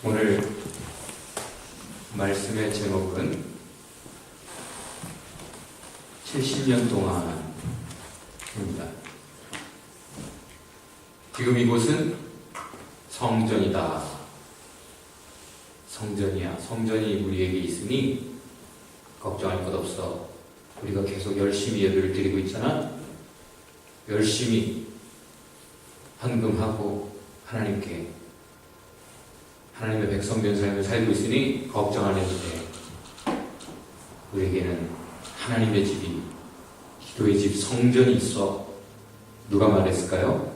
오늘 말씀의 제목은 70년 동안입니다. 지금 이곳은 성전이다. 성전이야. 성전이 우리에게 있으니 걱정할 것 없어. 우리가 계속 열심히 예배를 드리고 있잖아. 열심히 헌금하고 하나님께 하나님의 백성된 삶을 살고 있으니 걱정 안 해도 돼. 우리에게는 하나님의 집이, 기도의 집, 성전이 있어. 누가 말했을까요?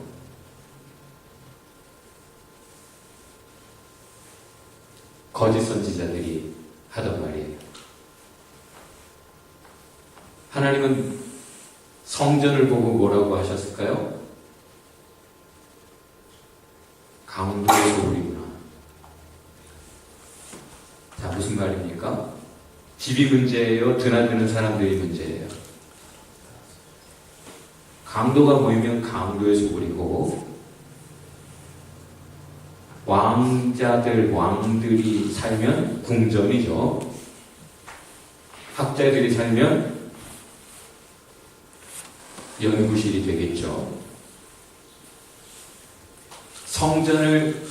거짓 선지자들이 하던 말이에요. 하나님은 성전을 보고 뭐라고 하셨을까요? 강도의 소굴이구나. 자, 무슨 말입니까? 집이 문제예요? 드나드는 사람들이 문제예요? 강도가 모이면 강도의 소굴이고, 왕들이 살면 궁전이죠. 학자들이 살면 연구실이 되겠죠. 성전을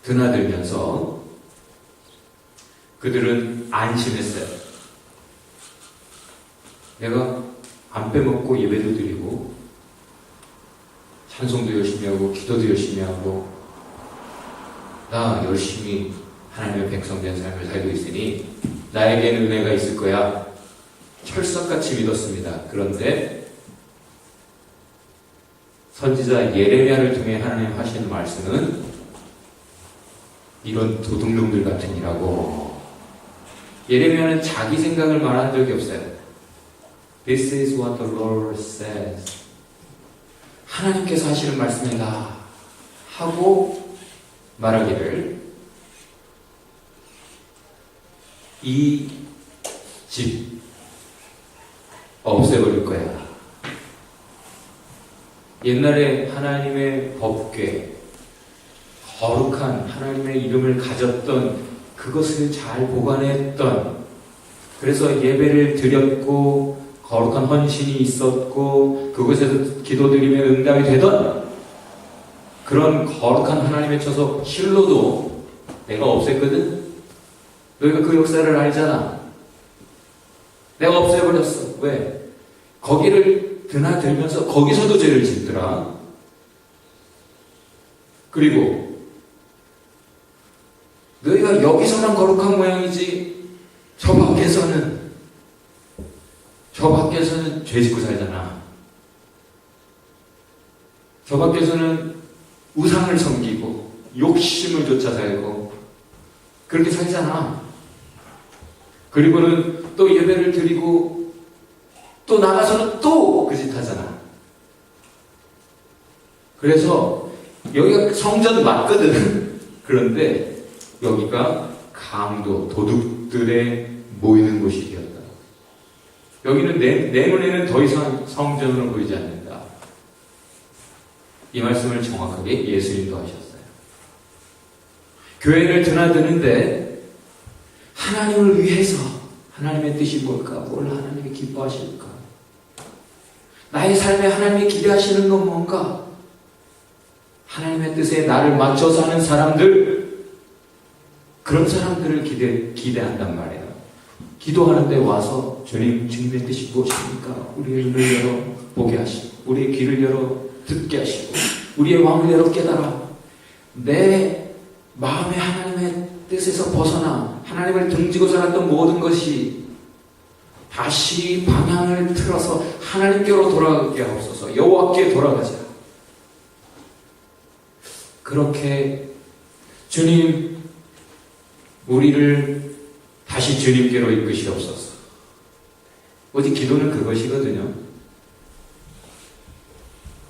드나들면서 그들은 안심했어요. 내가 안 빼먹고 예배도 드리고 찬송도 열심히 하고 기도도 열심히 하고 나 열심히 하나님의 백성된 삶을 살고 있으니 나에게는 은혜가 있을 거야. 철석같이 믿었습니다. 그런데 선지자 예레미야를 통해 하나님 하시는 말씀은 이런 도둑놈들 같으니라고. 예레미야는 자기 생각을 말한 적이 없어요. This is what the Lord says. 하나님께서 하시는 말씀이다 하고 말하기를, 이 집 없애버릴 거야. 옛날에 하나님의 법궤, 거룩한 하나님의 이름을 가졌던 그것을 잘 보관했던, 그래서 예배를 드렸고 거룩한 헌신이 있었고 그곳에서 기도드리며 응답이 되던 그런 거룩한 하나님의 처소 실로도 내가 없앴거든? 너희가 그 역사를 알잖아. 내가 없애버렸어. 왜? 거기를 드나들면서 거기서도 죄를 짓더라. 그리고 너희가 여기서만 거룩한 모양이지 저 밖에서는 죄 짓고 살잖아. 저 밖에서는 우상을 섬기고 욕심을 쫓아 살고 그렇게 살잖아. 그리고는 또 예배를 드리고 또 나가서는 또 그 짓 하잖아. 그래서 여기가 성전 맞거든. 그런데 여기가 강도, 도둑들의 모이는 곳이 되었다. 여기는 내 눈에는 더 이상 성전으로 보이지 않는다. 이 말씀을 정확하게 예수님도 하셨어요. 교회를 드나드는데 하나님을 위해서 하나님의 뜻이 뭘까? 뭘 하나님이 기뻐하실까? 나의 삶에 하나님이 기대하시는 건 뭔가? 하나님의 뜻에 나를 맞춰서 하는 사람들, 그런 사람들을 기대한단 말이에요. 기도하는데 와서 주님, 주님의 뜻이 무엇입니까? 우리의 눈을 열어 보게 하시고 우리의 귀를 열어 듣게 하시고 우리의 마음을 열어 깨달아 내 마음에 하나님의 뜻에서 벗어나 하나님을 등지고 살았던 모든 것이 다시 방향을 틀어서 하나님께로 돌아가게 하옵소서. 여호와께 돌아가자. 그렇게 주님, 우리를 다시 주님께로 이끄시옵소서. 오직 기도는 그것이거든요.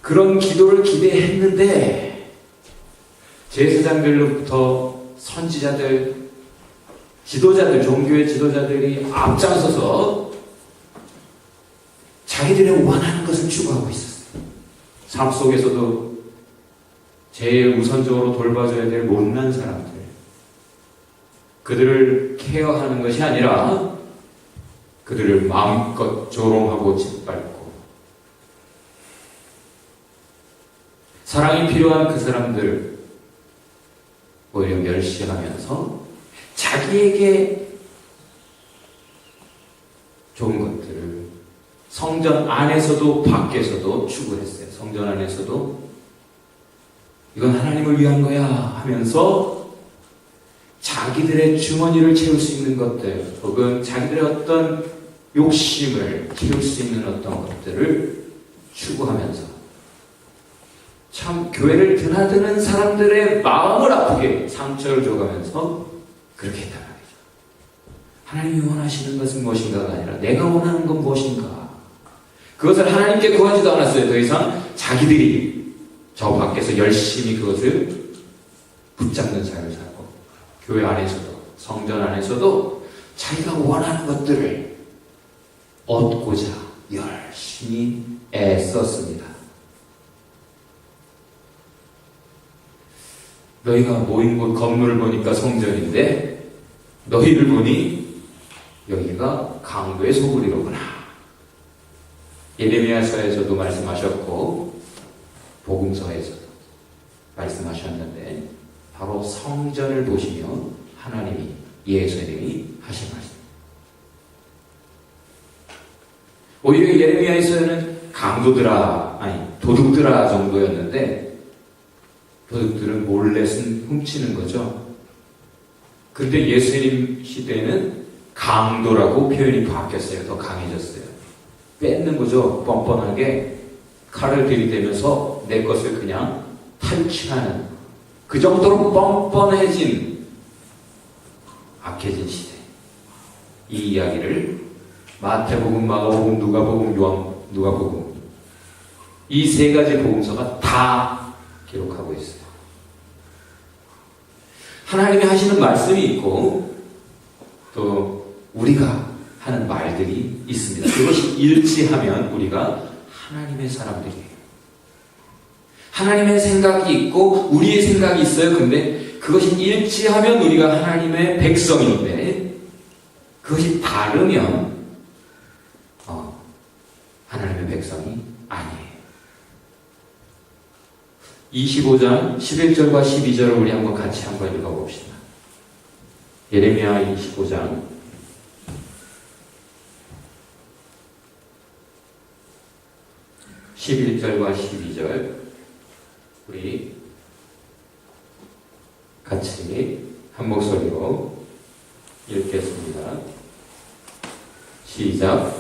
그런 기도를 기대했는데 제사장들로부터 선지자들, 지도자들, 종교의 지도자들이 앞장서서 자기들의 원하는 것을 추구하고 있었어요. 삶 속에서도 제일 우선적으로 돌봐줘야 될 못난 사람들, 그들을 케어하는 것이 아니라 그들을 마음껏 조롱하고 짓밟고 사랑이 필요한 그 사람들 오히려 멸시하면서 자기에게 좋은 것들을 성전 안에서도 밖에서도 추구했어요. 성전 안에서도 이건 하나님을 위한 거야 하면서 자기들의 주머니를 채울 수 있는 것들 혹은 자기들의 어떤 욕심을 채울 수 있는 어떤 것들을 추구하면서 참 교회를 드나드는 사람들의 마음을 아프게 상처를 줘가면서 그렇게 했단 말이죠. 하나님이 원하시는 것은 무엇인가가 아니라 내가 원하는 건 무엇인가. 그것을 하나님께 구하지도 않았어요. 더 이상 자기들이 저 밖에서 열심히 그것을 붙잡는 삶을 살고 교회 안에서도 성전 안에서도 자기가 원하는 것들을 얻고자 열심히 애썼습니다. 너희가 모인 곳 건물을 보니까 성전인데 너희를 보니 여기가 강도의 소굴이로구나. 예레미야서에서도 말씀하셨고 복음서에서도 말씀하셨는데 바로 성전을 보시며 하나님이 예수님이 하신 말씀. 오히려 예레미야에서는 강도들아 도둑들아 정도였는데 도둑들은 몰래 훔치는 거죠. 그런데 예수님 시대에는 강도라고 표현이 바뀌었어요. 더 강해졌어요. 뺏는 거죠. 뻔뻔하게 칼을 들이대면서 내 것을 그냥 탈취하는 그 정도로 뻔뻔해진 악해진 시대. 이 이야기를 마태복음, 마가복음, 누가복음, 누가복음 이 세 가지 복음서가 다 기록하고 있어요. 하나님이 하시는 말씀이 있고 또 우리가 하는 말들이 있습니다. 그것이 일치하면 우리가 하나님의 사람들이에요. 하나님의 생각이 있고 우리의 생각이 있어요. 근데 그것이 일치하면 우리가 하나님의 백성인데 그것이 다르면 하나님의 백성이 아니에요. 25장 11절과 12절을 우리 같이 한번 읽어봅시다. 예레미야 25장 11절과 12절 우리 같이 한 목소리로 읽겠습니다. 시작.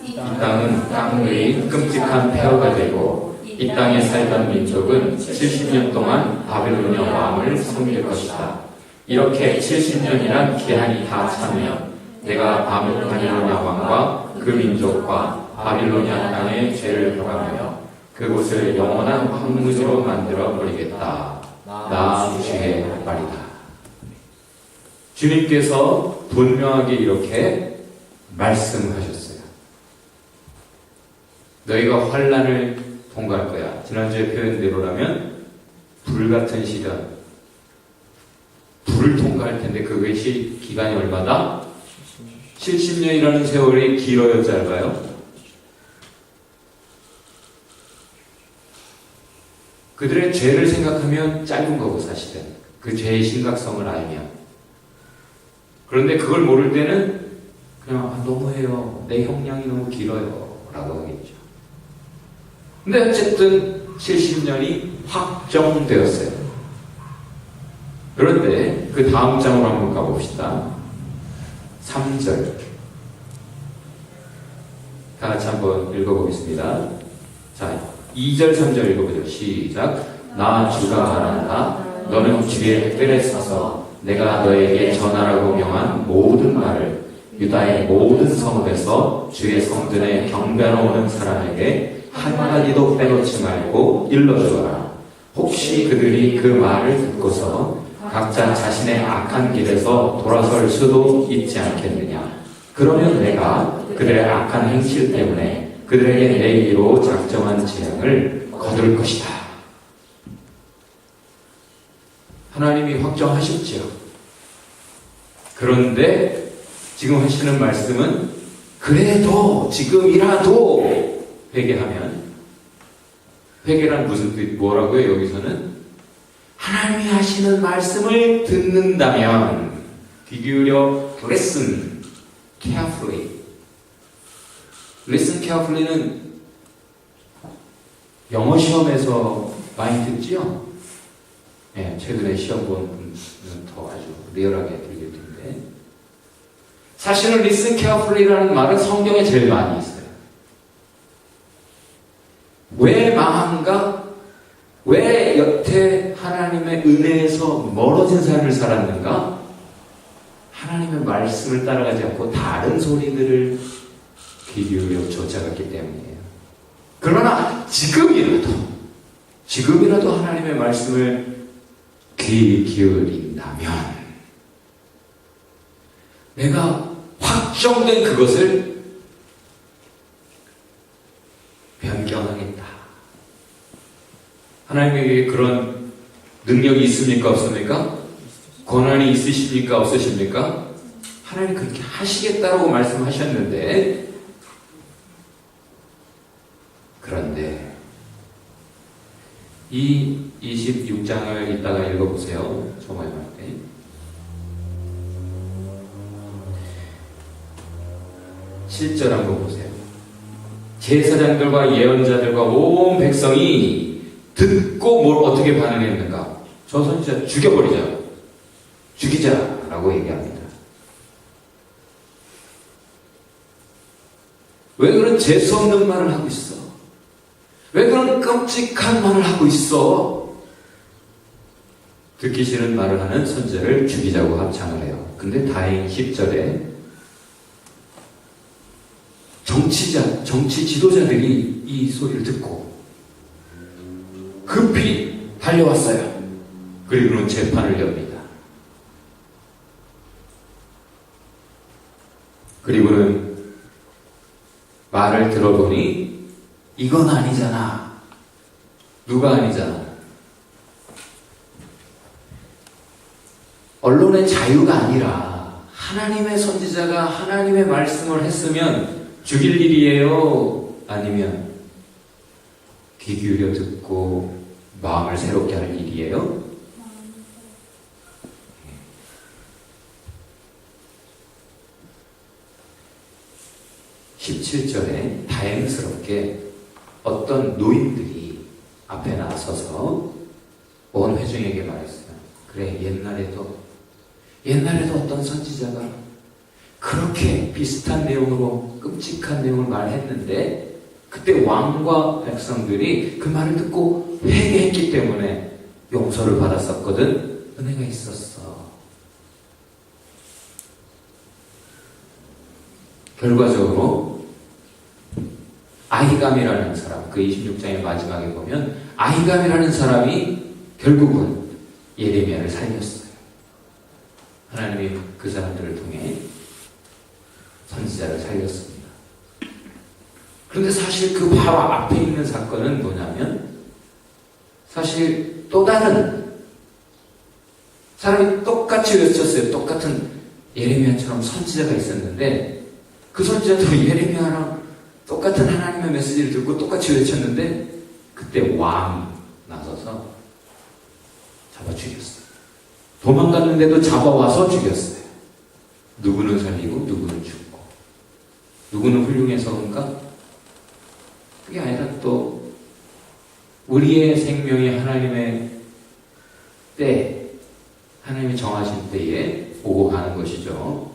이 땅은 땅 위의 끔찍한 폐허가 되고 이 땅에 살던 민족은 70년 동안 바빌로니아 왕을 섬길 것이다. 이렇게 70년이란 기한이 다 차면 내가 바빌로니아 왕과 그 민족과 바빌로니아 땅의 죄를 벌하며 그곳을 영원한 황무지로 만들어 버리겠다. 나 주의 말이다. 주님께서 분명하게 이렇게 말씀하셨어요. 너희가 환난을 통과할 거야. 지난주에 표현대로라면 불같은 시련. 불을 통과할 텐데 그것이 기간이 얼마다? 70년이라는 세월이 길어요, 짧아요? 그들의 죄를 생각하면 짧은 거고 사실은 그 죄의 심각성을 알면. 그런데 그걸 모를 때는 그냥 너무해요. 내 형량이 너무 길어요 라고 하겠죠. 근데 어쨌든 70년이 확정되었어요. 그런데 그 다음 장으로 한번 가봅시다. 3절 다 같이 한번 읽어보겠습니다. 자, 2절 3절 읽어보죠. 시작. 나 주가 말한다. 너는 주의 뜰에 서서 내가 너에게 전하라고 명한 모든 말을 유다의 모든 성읍에서 주의 성전에 경배하러 오는 사람에게 한 마디도 빼놓지 말고 일러주어라. 혹시 그들이 그 말을 듣고서 각자 자신의 악한 길에서 돌아설 수도 있지 않겠느냐. 그러면 내가 그들의 악한 행실 때문에 그들에게 내기로 작정한 재앙을 거둘 것이다. 하나님이 확정하셨지요. 그런데 지금 하시는 말씀은 그래도 지금이라도 회개하면, 회개란 무슨 뜻, 뭐라고요? 여기서는 하나님이 하시는 말씀을 듣는다면, 귀 기울여 listen carefully. listen carefully는 영어 시험에서 많이 듣지요? 네, 최근에 시험 본 분은 더 아주 리얼하게 들릴 텐데, 사실은 listen carefully라는 말은 성경에 제일 많이 있어요. 왜 망한가? 왜 여태 하나님의 은혜에서 멀어진 삶을 살았는가? 하나님의 말씀을 따라가지 않고 다른 소리들을 귀 기울여 쫓아갔기 때문이에요. 그러나 지금이라도 하나님의 말씀을 귀 기울인다면, 내가 확정된 그것을 변경하겠다. 하나님에게 그런 능력이 있습니까? 없습니까? 권한이 있으십니까? 없으십니까? 하나님 그렇게 하시겠다라고 말씀하셨는데, 그런데 이 26장을 이따가 읽어보세요. 정말 때 7절 한번 보세요. 제사장들과 예언자들과 온 백성이 듣고 뭘 어떻게 반응했는가? 저 선지자 죽여버리자, 죽이자라고 얘기합니다. 왜 그런 재수없는 말을 하고 있어? 왜 그런 끔찍한 말을 하고 있어? 듣기 싫은 말을 하는 선지자를 죽이자고 합창을 해요. 근데 다행히 10절에 정치 지도자들이 이 소리를 듣고 급히 달려왔어요. 그리고는 재판을 엽니다. 그리고는 말을 들어보니 이건 아니잖아. 누가 아니잖아. 언론의 자유가 아니라 하나님의 선지자가 하나님의 말씀을 했으면 죽일 일이에요? 아니면 귀 기울여 듣고 마음을 새롭게 할 일이에요? 17절에 다행스럽게 어떤 노인들이 앞에 나서서 온 회중에게 말했어요. 그래, 옛날에도 어떤 선지자가 그렇게 비슷한 내용으로 끔찍한 내용을 말했는데, 그때 왕과 백성들이 그 말을 듣고 회개했기 때문에 용서를 받았었거든. 은혜가 있었어. 결과적으로 아히감이라는 사람, 그 26장의 마지막에 보면 아히감이라는 사람이 결국은 예레미야를 살렸어요. 하나님이 그 사람들을 통해 선지자를 살렸습니다. 그런데 사실 그 바로 앞에 있는 사건은 뭐냐면, 사실 또 다른 사람이 똑같이 외쳤어요. 똑같은 예레미야처럼 선지자가 있었는데, 그 선지자도 예레미야랑 똑같은 하나님의 메시지를 듣고 똑같이 외쳤는데, 그때 왕이 나서서 잡아 죽였어요. 도망갔는데도 잡아와서 죽였어요. 누구는 살리고 누구는 죽고. 누구는 훌륭해서 그런가? 그게 아니라 또 우리의 생명이 하나님의 때, 하나님이 정하신 때에 오고 가는 것이죠.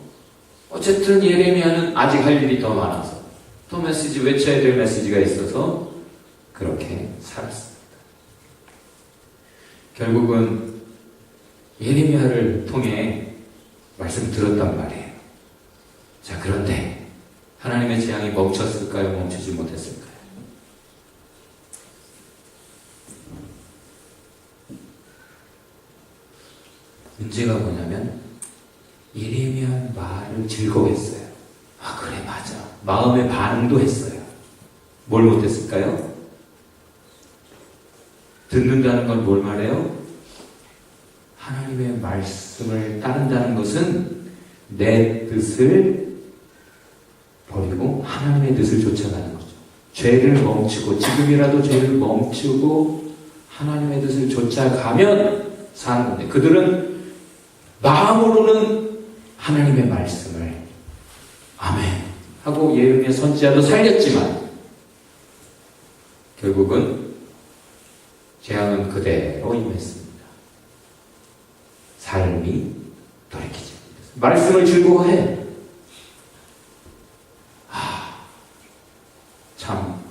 어쨌든 예레미야는 아직 할 일이 더 많아서, 또 메시지, 외쳐야 될 메시지가 있어서 그렇게 살았습니다. 결국은 예레미야를 통해 말씀 들었단 말이에요. 자, 그런데 하나님의 재앙이 멈췄을까요? 멈추지 못했을까요? 문제가 뭐냐면, 예레미야 말을 즐거워했어요. 아, 그래, 맞아. 마음의 반응도 했어요. 뭘 못했을까요? 듣는다는 건 뭘 말해요? 하나님의 말씀을 따른다는 것은 내 뜻을 버리고 하나님의 뜻을 쫓아가는 거죠. 죄를 멈추고, 지금이라도 죄를 멈추고 하나님의 뜻을 쫓아가면 사는 건데, 그들은 마음으로는 하나님의 말씀을 아멘 하고 예레미야 선지자도 살렸지만 결국은 재앙은 그대로 임했습니다. 삶이 돌이키지 못했어요. 말씀을 즐거워해. 참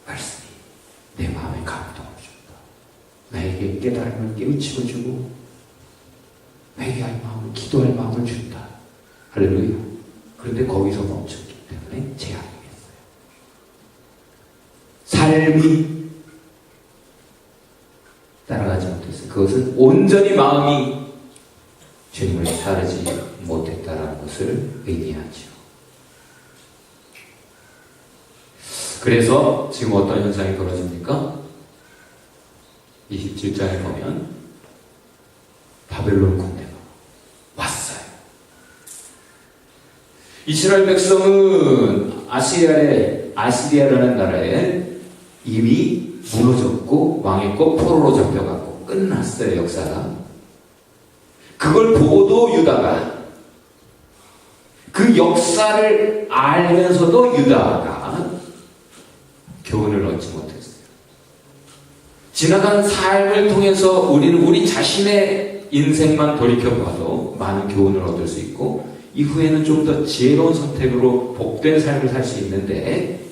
말씀이 내 마음에 감동을 준다. 나에게 깨달음을 깨우치고 주고 회개할 마음을, 기도할 마음을 준다. 할렐루야. 그런데 거기서 멈췄기 때문에 재앙이었어요. 삶이 따라가지 못했어요. 그것은 온전히 마음이 주님을 따르지 못했다라는 것을 의미하죠. 그래서 지금 어떤 현상이 벌어집니까? 27장에 보면 바벨론 군대가 왔어요. 이스라엘 백성은 아시리아라는 나라에 이미 무너졌고 망했고 포로로 잡혀가고 끝났어요. 역사가. 그걸 보고도 유다가, 그 역사를 알면서도 유다가 교훈을 얻지 못했어요. 지나간 삶을 통해서 우리는 우리 자신의 인생만 돌이켜봐도 많은 교훈을 얻을 수 있고, 이후에는 좀 더 지혜로운 선택으로 복된 삶을 살 수 있는데,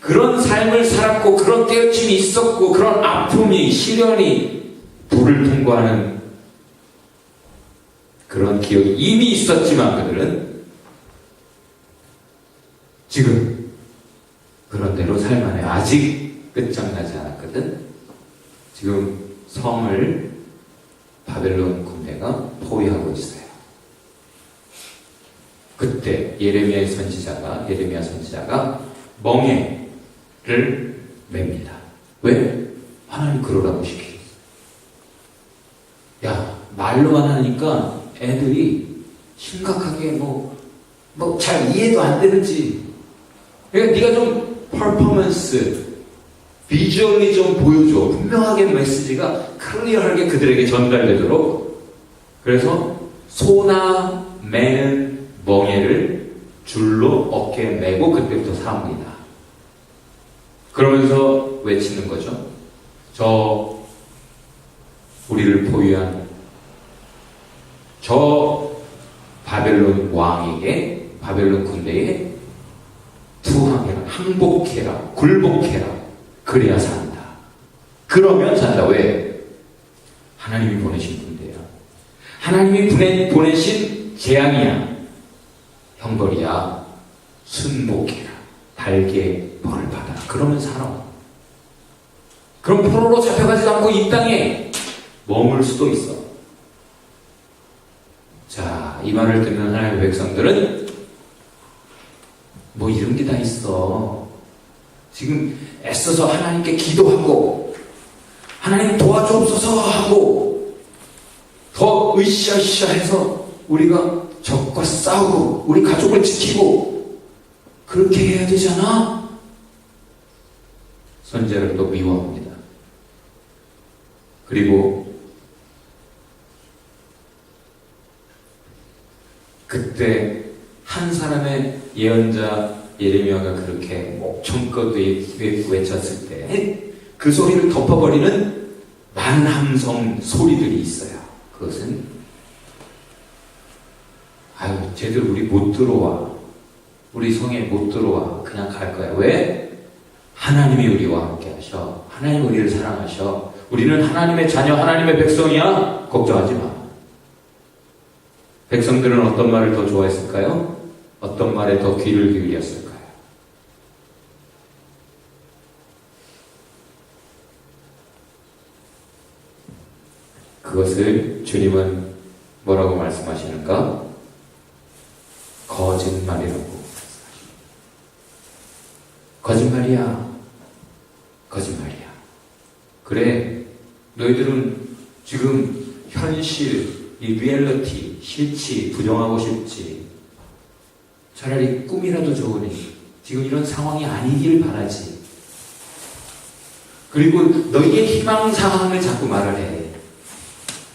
그런 삶을 살았고 그런 깨우침이 있었고 그런 아픔이, 시련이, 불을 통과하는 그런 기억이 이미 있었지만 그들은 지금 그런 대로 살만해. 아직 끝장나지 않았거든. 지금 성을 바벨론 군대가 포위하고 있어요. 그때 예레미야 선지자가 멍에를 맵니다. 왜? 하나님 그러라고 시키겠어. 야, 말로만 하니까 애들이 심각하게 잘 이해도 안 되는지. 그러니까 네가 좀 퍼포먼스, 비주얼리 좀 보여줘. 분명하게 메시지가 클리어하게 그들에게 전달되도록. 그래서 소나 매는 멍에를 줄로 어깨에 메고 그때부터 삽니다. 그러면서 외치는 거죠. 우리를 포위한 저 바벨론 왕에게, 바벨론 군대에 투항해라, 항복해라, 굴복해라. 그래야 산다. 그러면 산다. 왜? 하나님이 보내신 군대야. 하나님이 보내신 재앙이야. 형벌이야. 순복해라. 달게 벌을 받아라. 그러면 살아. 그럼 포로로 잡혀가지도 않고 이 땅에 머물 수도 있어. 자, 이 말을 듣는 하나님의 백성들은 뭐 이런 게 다 있어. 지금 애써서 하나님께 기도하고 하나님 도와주옵소서 하고 더 으쌰으쌰 해서 우리가 적과 싸우고 우리 가족을 지키고 그렇게 해야 되잖아. 선지자를 또 미워합니다. 그리고 그때 한 사람의 예언자 예레미야가 그렇게 목청껏 외쳤을 때 그 소리를 덮어버리는 많은 함성 소리들이 있어요. 그것은 쟤들 우리 못 들어와. 우리 성에 못 들어와. 그냥 갈 거야. 왜? 하나님이 우리와 함께 하셔. 하나님 우리를 사랑하셔. 우리는 하나님의 자녀, 하나님의 백성이야. 걱정하지 마. 백성들은 어떤 말을 더 좋아했을까요? 어떤 말에 더 귀를 기울였을까요? 그것을 주님은 뭐라고 말씀하시는가? 거짓말이라고 말씀하십니다. 거짓말이야. 거짓말이야. 그래, 너희들은 지금 현실, 이 리얼리티, 실치, 부정하고 싶지. 차라리 꿈이라도 좋으니 지금 이런 상황이 아니길 바라지. 그리고 너희의 희망 상황을 자꾸 말을 해.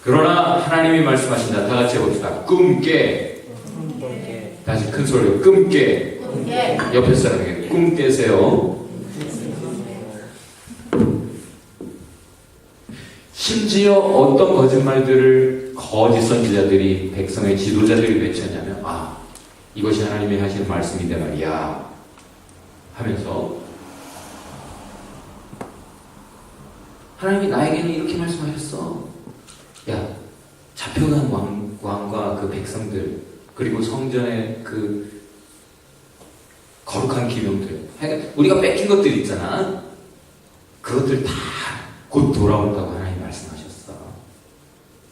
그러나 하나님이 말씀하신다. 다 같이 해봅시다. 꿈깨. 다시 큰 소리로 꿈깨. 옆에 사람에게 꿈 깨세요. 심지어 어떤 거짓말들을 거짓 선지자들이 백성의 지도자들이 외쳤냐면 이것이 하나님이 하시는 말씀인데 말이야 하면서 하나님이 나에게는 이렇게 말씀하셨어. 야, 잡혀간 왕과 그 백성들 그리고 성전의 그 거룩한 기명들 우리가 뺏긴 것들 있잖아. 그것들 다 곧 돌아온다고 하나님 말씀하셨어.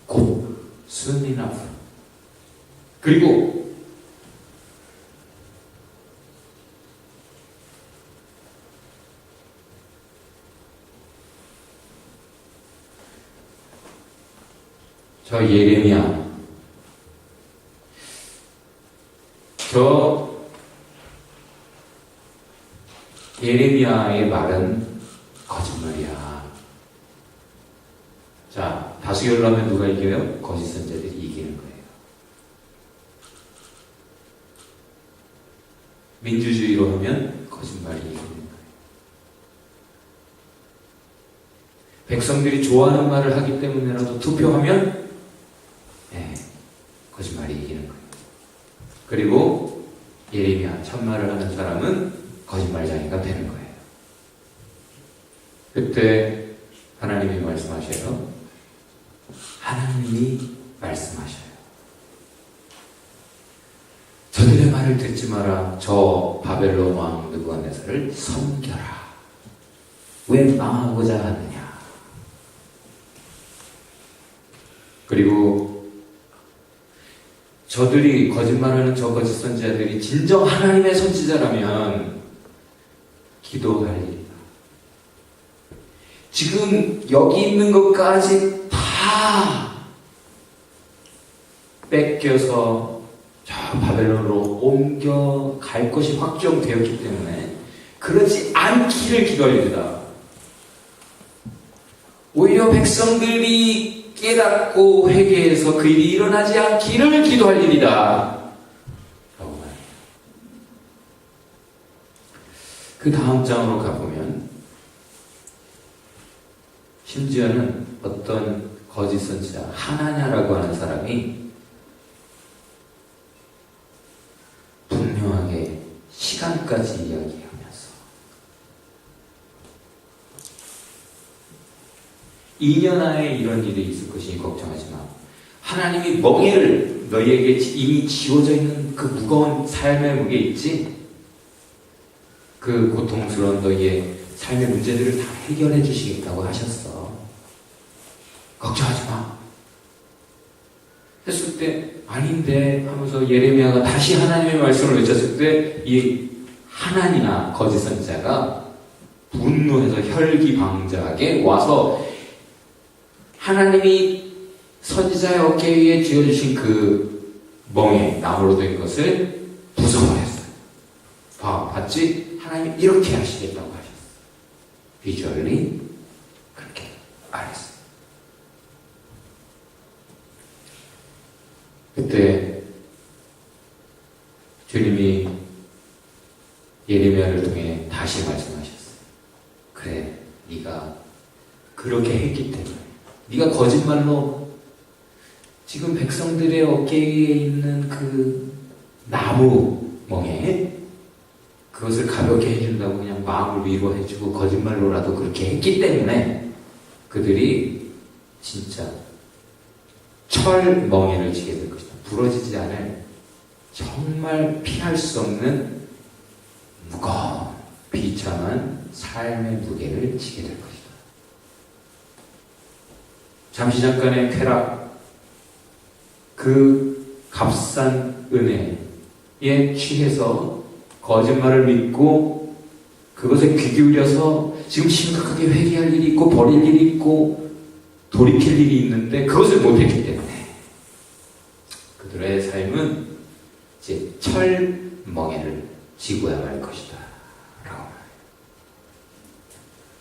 곧 soon enough. 그리고 저 예레미야, 예레미야의 말은 거짓말이야. 자, 다수결로 하면 누가 이겨요? 거짓 선지자들이 이기는 거예요. 민주주의로 하면 거짓말이 이기는 거예요. 백성들이 좋아하는 말을 하기 때문에라도 투표하면 거짓말이 이기는 거예요. 그리고 예레미야 참말을 하는 사람은 거짓말쟁이가 되는 거예요. 그때 하나님이 말씀하셔요. 하나님이 말씀하셔요. 저들의 말을 듣지 마라. 저 바벨론 왕 느부갓네살을 섬겨라. 왜 망하고자 하느냐. 그리고 저들이 거짓말하는 저 거짓 선지자들이 진정 하나님의 선지자라면 기도할 일이다. 지금 여기 있는 것까지 다 뺏겨서 저 바벨론으로 옮겨갈 것이 확정되었기 때문에 그러지 않기를 기도할 일이다. 오히려 백성들이 깨닫고 회개해서 그 일이 일어나지 않기를 기도할 일이다. 라고 말해요. 그 다음 장으로 가보면 심지어는 어떤 거짓 선지자 하나냐라고 하는 사람이 분명하게 시간까지 이야기하면서 2년 안에 이런 일이 있을 것이니 걱정하지 마. 하나님이 멍에를 너희에게 이미 지워져 있는 그 무거운 삶의 무게 있지? 그 고통스러운 너희의 삶의 문제들을 다 해결해 주시겠다고 하셨어. 걱정하지 마. 했을 때 아닌데 하면서 예레미야가 다시 하나님의 말씀을 외쳤을 때 이 하나니나 거짓 선지자가 분노해서 혈기방자하게 와서 하나님이 선지자의 어깨 위에 쥐어주신 그 멍에 나무로 된 것을 부숴버렸어요. 봤지? 하나님이 이렇게 하시겠다고 하셨어요. 비주얼리 그렇게 말했어요. 그때 주님이 예레미야를 통해 다시 말씀하셨어요. 그래, 네가 그렇게 했기 때문에 네가 거짓말로 지금 백성들의 어깨 위에 있는 그 나무 멍에 그것을 가볍게 해준다고 그냥 마음을 위로해주고 거짓말로라도 그렇게 했기 때문에 그들이 진짜 철 멍에를 지게 될 것이다. 부러지지 않을 정말 피할 수 없는 무거운 비참한 삶의 무게를 지게 될 것이다. 잠시 잠깐의 쾌락, 그 값싼 은혜에 취해서 거짓말을 믿고 그것에 귀 기울여서 지금 심각하게 회개할 일이 있고 버릴 일이 있고 돌이킬 일이 있는데 그것을 못했기 때문에 그들의 삶은 이제 철멍에를 지고야 말 것이다 라고 말해요.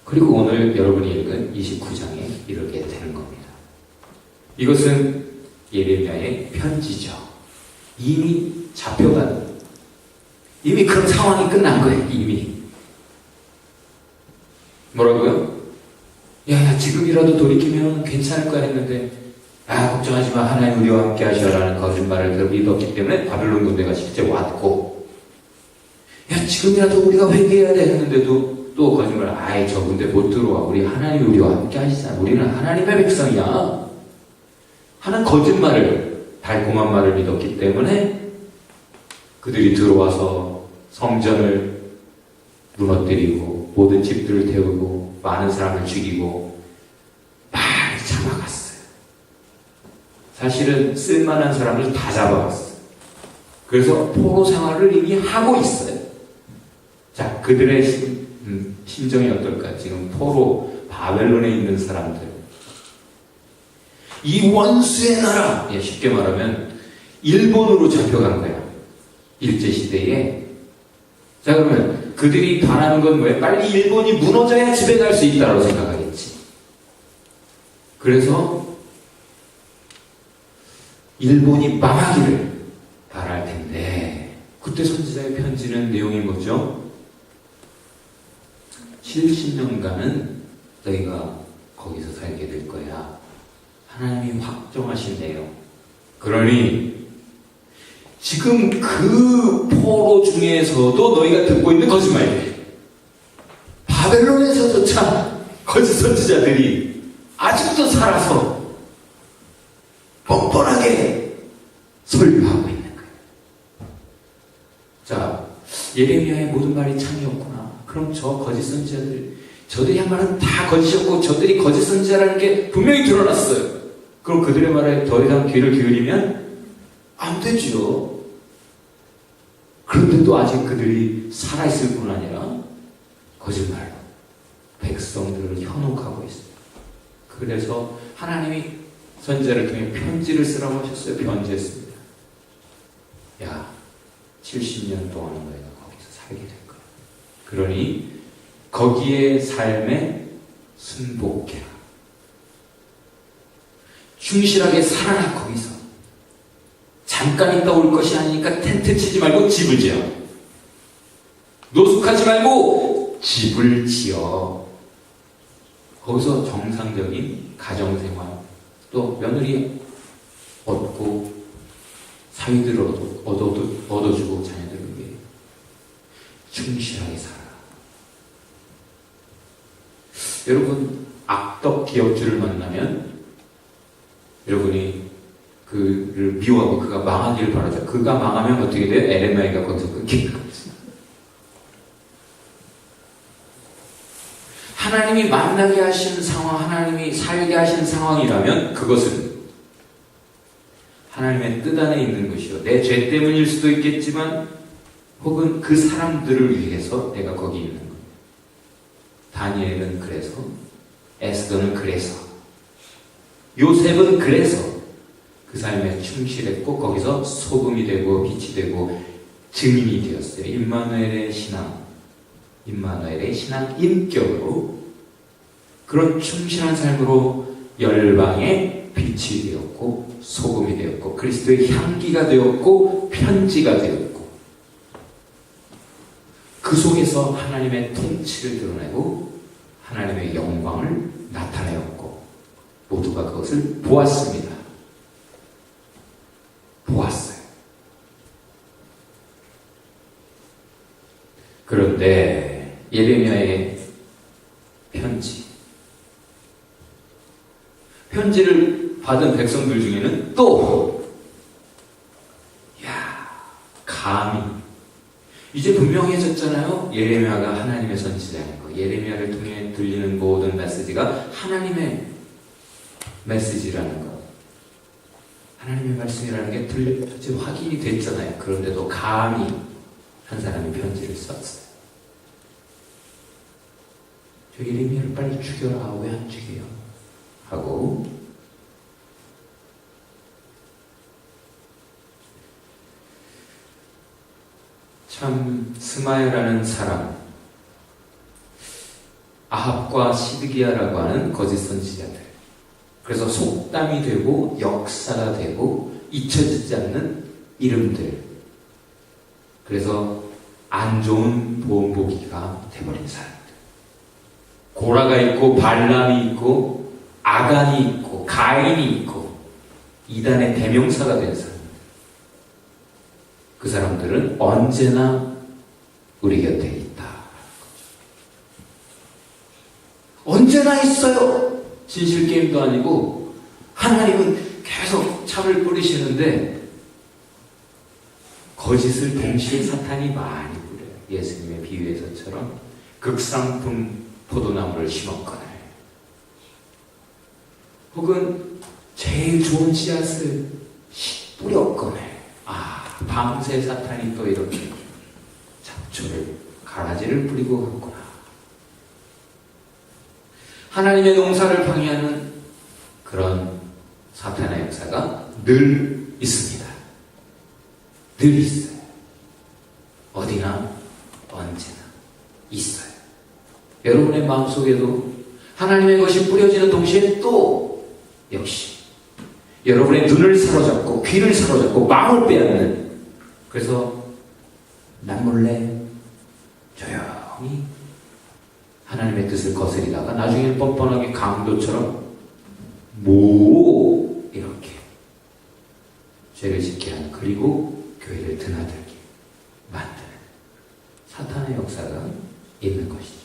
그리고 오늘 여러분이 읽은 29장에 이르게 되는 겁니다. 이것은 예레미야의 편지죠. 이미 잡혀간, 이미 그런 상황이 끝난 거예요. 이미. 뭐라고요? 야, 지금이라도 돌이키면 괜찮을 거야 했는데, 걱정하지 마. 하나님 우리와 함께 하시라는 거짓말을 믿었기 때문에 바벨론 군대가 실제 왔고, 야, 지금이라도 우리가 회개해야 돼 했는데도 또 거짓말, 저 군대 못 들어와. 우리 하나님 우리와 함께 하시잖아. 우리는 하나님의 백성이야. 하는 거짓말을, 달콤한 말을 믿었기 때문에 그들이 들어와서 성전을 무너뜨리고 모든 집들을 태우고 많은 사람을 죽이고 많이 잡아갔어요. 사실은 쓸만한 사람을 다 잡아갔어요. 그래서 포로 생활을 이미 하고 있어요. 자, 그들의 심정이 어떨까? 지금 포로 바벨론에 있는 사람들, 이 원수의 나라, 쉽게 말하면 일본으로 잡혀간 거야. 일제시대에. 자, 그러면 그들이 바라는 건 뭐예요? 빨리 일본이 무너져야 집에 갈 수 있다고 생각하겠지. 그래서 일본이 망하기를 바랄 텐데, 그때 선지자의 편지는 내용이 뭐죠? 70년간은 너희가 거기서 살게 될 거야. 하나님이 확정하신대요. 그러니 지금 그 포로 중에서도 너희가 듣고 있는 거짓말이에요. 바벨론에서조차 거짓 선지자들이 아직도 살아서 뻔뻔하게 설교하고 있는 거예요. 자, 예레미야의 모든 말이 참이었구나. 그럼 저 거짓 선지자들, 저들이 한 말은 다 거짓이었고 저들이 거짓 선지자라는 게 분명히 드러났어요. 그럼 그들의 말에 더 이상 귀를 기울이면 안 되죠. 그런데도 아직 그들이 살아있을 뿐 아니라 거짓말로 백성들을 현혹하고 있습니다. 그래서 하나님이 선지자를 통해 편지를 쓰라고 하셨어요. 편지했습니다. 야, 70년 동안은 너희가 거기서 살게 될 거야. 그러니 거기에 삶에 순복해라. 충실하게 살아라. 거기서 잠깐 있다 올 것이 아니니까 텐트 치지 말고 집을 지어. 노숙하지 말고 집을 지어. 거기서 정상적인 가정생활, 또 며느리 얻고 사위들 얻어주고 자녀들에게 충실하게 살아라. 여러분, 악덕 기업주를 만나면 여러분이 그를 미워하고 그가 망하기를 바라죠. 그가 망하면 어떻게 돼요? 에레미야가 거기서 끊기는 겁니다. 하나님이 만나게 하신 상황, 하나님이 살게 하신 상황이라면 그것은 하나님의 뜻 안에 있는 것이요. 내 죄 때문일 수도 있겠지만 혹은 그 사람들을 위해서 내가 거기 있는 거예요. 다니엘은 그래서, 에스더는 그래서, 요셉은 그래서 그 삶에 충실했고 거기서 소금이 되고 빛이 되고 증인이 되었어요. 임마누엘의 신앙 인격으로 그런 충실한 삶으로 열방의 빛이 되었고 소금이 되었고 그리스도의 향기가 되었고 편지가 되었고 그 속에서 하나님의 통치를 드러내고 하나님의 영광을 나타내었고 모두가 그것을 보았습니다. 보았어요. 그런데 예레미야의 편지를 받은 백성들 중에는 또 감히 이제 분명해졌잖아요. 예레미야가 하나님의 선지자인 거. 예레미야를 통해 들리는 모든 메시지가 하나님의 메시지라는 거. 하나님의 말씀이라는 게 지금 확인이 됐잖아요. 그런데도 감히 한 사람이 편지를 썼어요. 저 예레미야를 빨리 죽여라. 왜 안 죽여요? 하고 참 스마야라는 사람, 아합과 시드기야라고 하는 거짓 선지자들, 그래서 속담이 되고 역사가 되고 잊혀지지 않는 이름들, 그래서 안 좋은 본보기가 돼버린 사람들, 고라가 있고 발람이 있고 아간이 있고 가인이 있고 이단의 대명사가 된 사람들, 그 사람들은 언제나 우리 곁에 있다. 언제나 있어요. 진실게임도 아니고 하나님은 계속 참을 뿌리시는데 거짓을 동시에 사탄이 많이 뿌려요. 예수님의 비유에서처럼 극상품 포도나무를 심었거나 혹은 제일 좋은 씨앗을 뿌렸거나 밤새 사탄이 또 이렇게 잡초를 가라지를 뿌리고 갔구나. 하나님의 농사를 방해하는 그런 사탄의 역사가 늘 있습니다. 늘 있어요. 어디나 언제나 있어요. 여러분의 마음속에도 하나님의 것이 뿌려지는 동시에 또 역시 여러분의 눈을 사로잡고 귀를 사로잡고 마음을 빼앗는, 그래서 남몰래 조용히 하나님의 뜻을 거스리다가 나중에 뻔뻔하게 강도처럼 이렇게 죄를 짓게 하는, 그리고 교회를 드나들게 만드는 사탄의 역사가 있는 것이죠.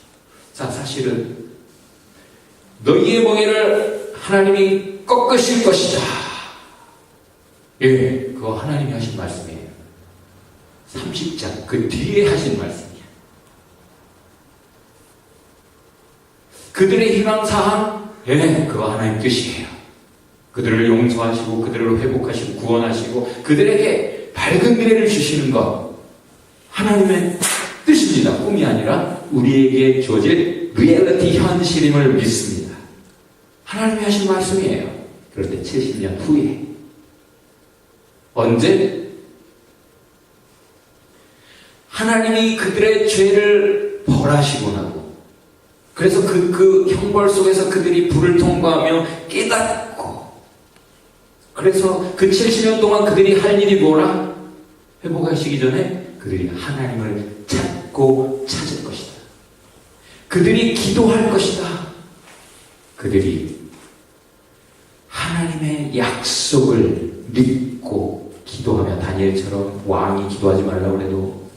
자, 사실은 너희의 멍에를 하나님이 꺾으실 것이다. 예, 그거 하나님이 하신 말씀이에요. 30장 그 뒤에 하신 말씀이야. 그들의 희망사항, 예, 그거 하나님 뜻이에요. 그들을 용서하시고 그들을 회복하시고 구원하시고 그들에게 밝은 미래를 주시는 것, 하나님의 뜻입니다. 꿈이 아니라 우리에게 주어질 리얼리티, 현실임을 믿습니다. 하나님이 하신 말씀이에요. 그런데 70년 후에 언제? 하나님이 그들의 죄를 벌하시고 나고, 그래서 그 형벌 속에서 그들이 불을 통과하며 깨닫고, 그래서 그 70년 동안 그들이 할 일이 뭐라? 회복하시기 전에 그들이 하나님을 찾고 찾을 것이다. 그들이 기도할 것이다. 그들이 하나님의 약속을 믿고 기도하며, 다니엘처럼 왕이 기도하지 말라고 해도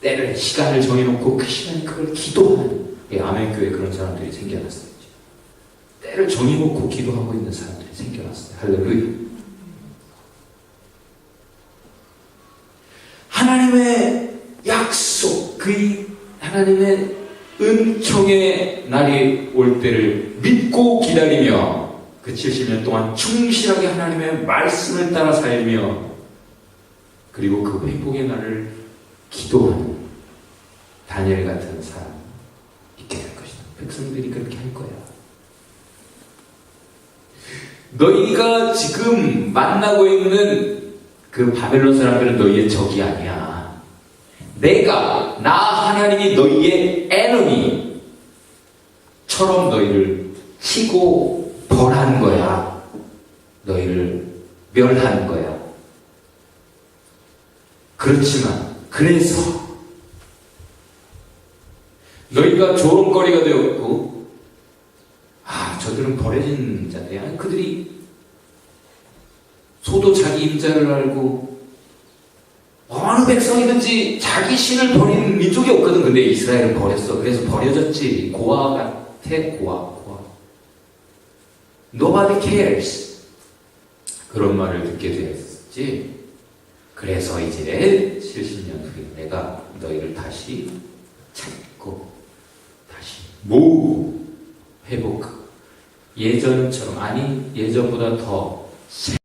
때를, 시간을 정해놓고 그 시간에 그걸 기도하는, 아멘교회에 그런 사람들이 생겨났어요. 때를 정해놓고 기도하고 있는 사람들이 생겨났어요. 할렐루야. 하나님의 약속, 그 하나님의 은총의 날이 올 때를 믿고 기다리며 그 70년 동안 충실하게 하나님의 말씀을 따라 살며, 그리고 그 회복의 날을 기도하는 다니엘 같은 사람 있게 될 것이다. 백성들이 그렇게 할 거야. 너희가 지금 만나고 있는 그 바벨론 사람들은 너희의 적이 아니야. 나 하나님이 너희의 에너미처럼 너희를 치고 벌한 거야. 너희를 멸한 거야. 그렇지만, 그래서 너희가 조롱거리가 되었고, 저들은 버려진 자들이야. 그들이 소도 자기 임자를 알고 어느 백성이든지 자기 신을 버리는 민족이 없거든. 근데 이스라엘은 버렸어. 그래서 버려졌지. 고아 같아. 고아. Nobody cares. 그런 말을 듣게 되었지. 그래서 이제 70년 후에 내가 너희를 다시 찾고 다시 모으고 회복하고, 예전처럼, 아니 예전보다 더